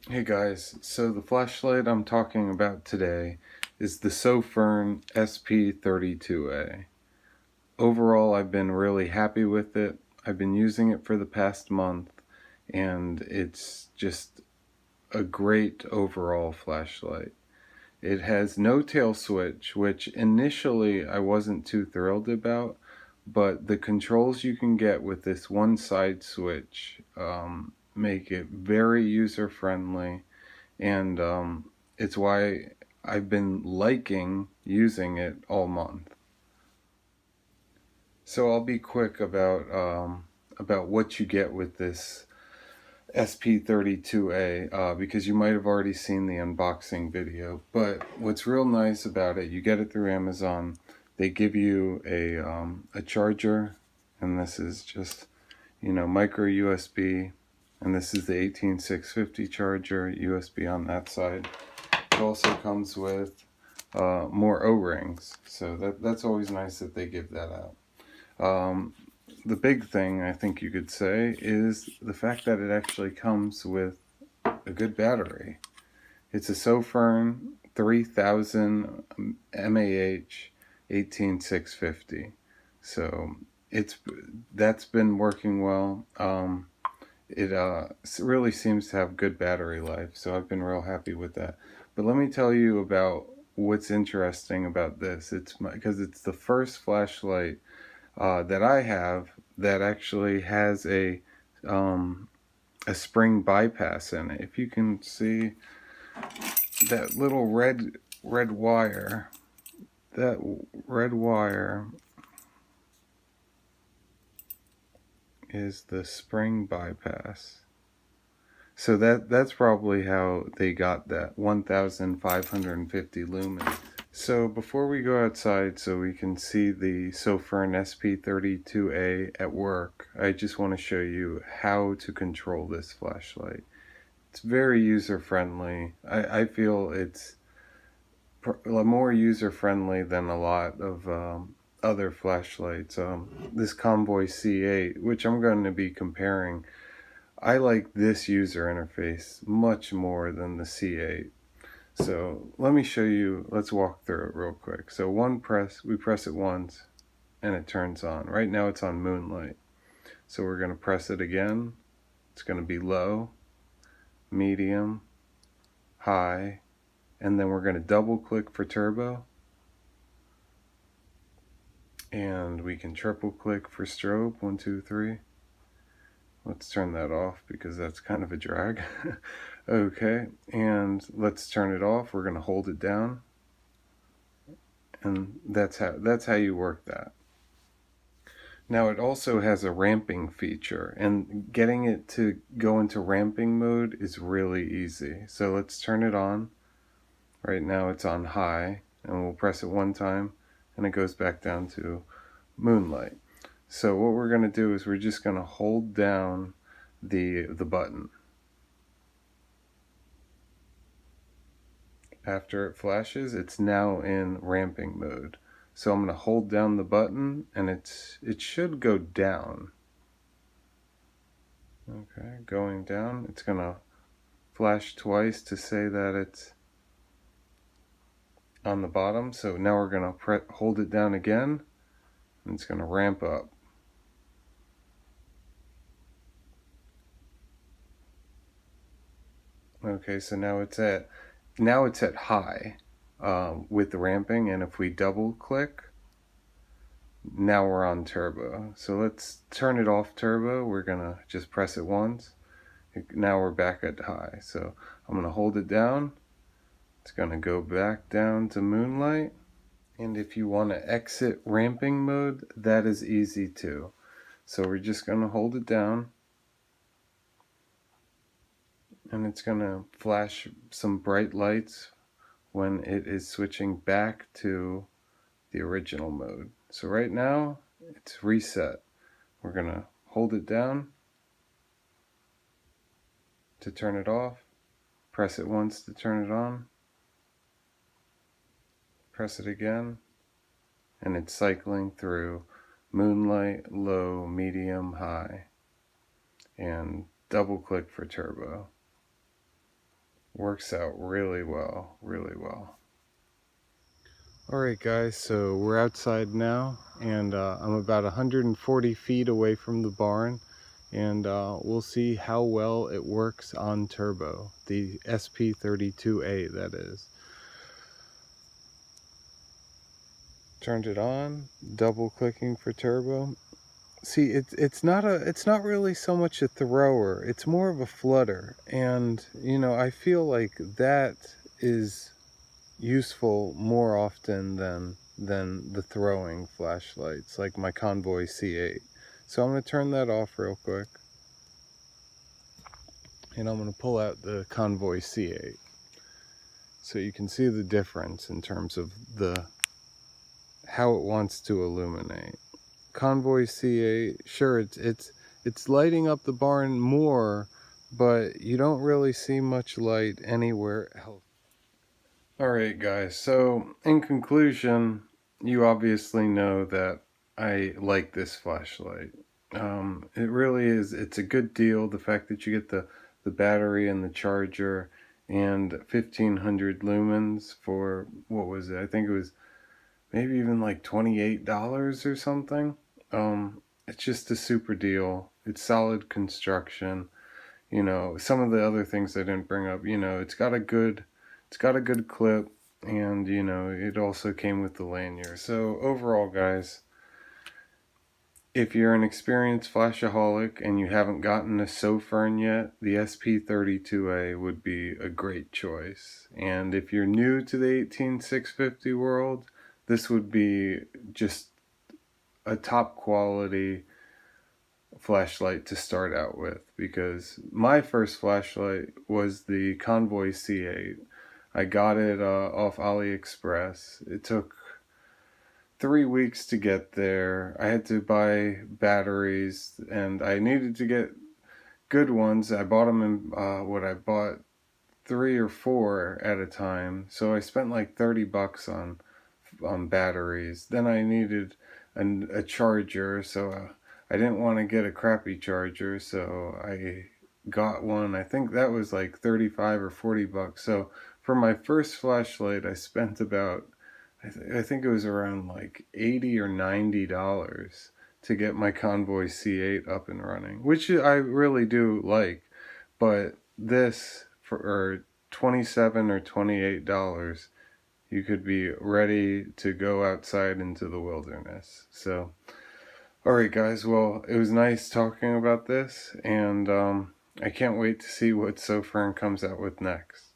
Hey guys, so the flashlight I'm talking about today is the Sofirn SP32A. Overall, I've been really happy with it. I've been using it for the past month, and it's just a great overall flashlight. It has no tail switch, which initially I wasn't too thrilled about, but the controls you can get with this one side switch make it very user friendly, and it's why I've been liking using it all month. So I'll be quick about what you get with this SP32A because you might have already seen the unboxing video. But what's real nice about it, you get it through Amazon. They give you a charger, and this is just micro USB, and this is the 18650 charger, USB on that side. It also comes with more O-rings, so that's always nice that they give that out. The big thing I think you could say is the fact that it actually comes with a good battery. It's a Sofirn 3000 mAh 18650, so that's been working well. It really seems to have good battery life, so I've been real happy with that. But let me tell you about what's interesting about this. Because it's the first flashlight that I have that actually has a spring bypass in it. If you can see that little red wire, that red wire is the spring bypass. So that's probably how they got that 1550 lumen. So before we go outside so we can see the Sofirn SP32A at work, I just want to show you how to control this flashlight. It's very user friendly. I feel it's more user friendly than a lot of other flashlights. This Convoy C8, which I'm going to be comparing, I like this user interface much more than the C8. So let me show you, let's walk through it real quick. So we press it once and it turns on. Right now it's on moonlight. So we're going to press it again. It's going to be low, medium, high, and then we're going to double click for turbo. And we can triple click for strobe, 1, 2, 3. Let's turn that off because that's kind of a drag. Okay, and let's turn it off. We're going to hold it down, and that's how you work that. Now it also has a ramping feature, and getting it to go into ramping mode is really easy. So let's turn it on. Right now it's on high, and we'll press it one time and it goes back down to moonlight. So what we're going to do is we're just going to hold down the button. After it flashes, it's now in ramping mode. So I'm going to hold down the button and it should go down. Okay, going down. It's going to flash twice to say that it's on the bottom. So now we're going to hold it down again, and it's going to ramp up. Okay, so now it's at high with the ramping, and if we double click, now we're on turbo. So let's turn it off turbo. We're gonna just press it once. Now we're back at high. So I'm gonna hold it down. It's gonna go back down to moonlight. And if you want to exit ramping mode, that is easy too. So we're just gonna hold it down, and it's gonna flash some bright lights when it is switching back to the original mode. So right now it's reset. We're gonna hold it down to turn it off, press it once to turn it on, press it again, and it's cycling through moonlight, low, medium, high, and double click for turbo. Works out really well, really well. Alright guys, so we're outside now, and I'm about 140 feet away from the barn, and we'll see how well it works on turbo, the SP32A that is. Turned it on, double clicking for turbo. See, it's not really so much a thrower, it's more of a flutter, and you know, I feel like that is useful more often than the throwing flashlights like my Convoy C8. So I'm going to turn that off real quick, and I'm going to pull out the Convoy C8 so you can see the difference in terms of how it wants to illuminate. Convoy C8, sure, it's lighting up the barn more, but you don't really see much light anywhere else. Alright guys, so in conclusion, you obviously know that I like this flashlight. It really is, it's a good deal, the fact that you get the battery and the charger and 1500 lumens for, what was it, I think it was maybe even like $28 or something. It's just a super deal. It's solid construction. You know, some of the other things I didn't bring up, you know, it's got a good clip, and you know, it also came with the lanyard. So overall guys, if you're an experienced flashaholic and you haven't gotten a Sofirn yet, the SP32A would be a great choice. And if you're new to the 18650 world, this would be just a top quality flashlight to start out with, because my first flashlight was the Convoy C8. I got it off AliExpress. It took 3 weeks to get there. I had to buy batteries, and I needed to get good ones. I bought them in I bought 3 or 4 at a time, so I spent like $30 on batteries. Then I needed a charger, so I didn't want to get a crappy charger, so I got one. I think that was like 35 or $40. So for my first flashlight, I spent about, I think it was around like $80 or $90 to get my Convoy C8 up and running, which I really do like. But this, for $27 or $28, you could be ready to go outside into the wilderness. So, alright guys, well, it was nice talking about this, and I can't wait to see what Sofirn comes out with next.